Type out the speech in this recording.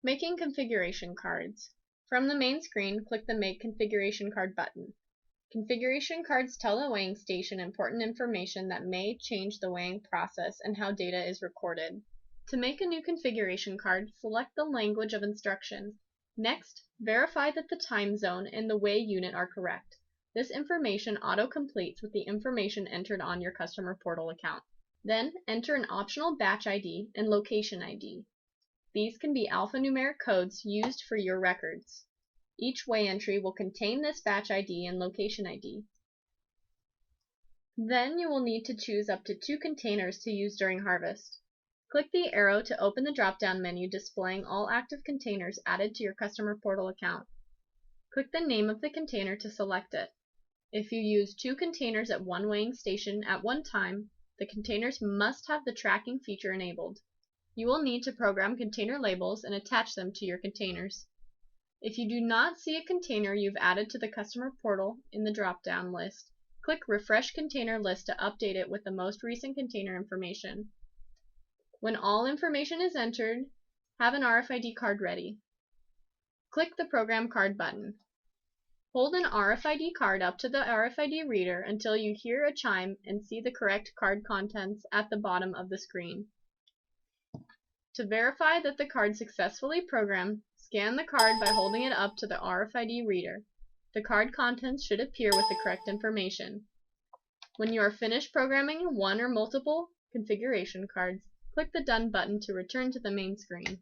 Making configuration cards. From the main screen, click the Make Configuration Card button. Configuration cards tell the weighing station important information that may change the weighing process and how data is recorded. To make a new configuration card, select the language of instructions. Next, verify that the time zone and the weigh unit are correct. This information auto-completes with the information entered on your customer portal account. Then, enter an optional batch ID and location ID. These can be alphanumeric codes used for your records. Each weigh entry will contain this batch ID and location ID. Then you will need to choose up to 2 containers to use during harvest. Click the arrow to open the drop-down menu displaying all active containers added to your customer portal account. Click the name of the container to select it. If you use 2 containers at one weighing station at one time, the containers must have the tracking feature enabled. You will need to program container labels and attach them to your containers. If you do not see a container you've added to the customer portal in the drop-down list, click Refresh Container List to update it with the most recent container information. When all information is entered, have an RFID card ready. Click the Program Card button. Hold an RFID card up to the RFID reader until you hear a chime and see the correct card contents at the bottom of the screen. To verify that the card successfully programmed, scan the card by holding it up to the RFID reader. The card contents should appear with the correct information. When you are finished programming one or multiple configuration cards, click the Done button to return to the main screen.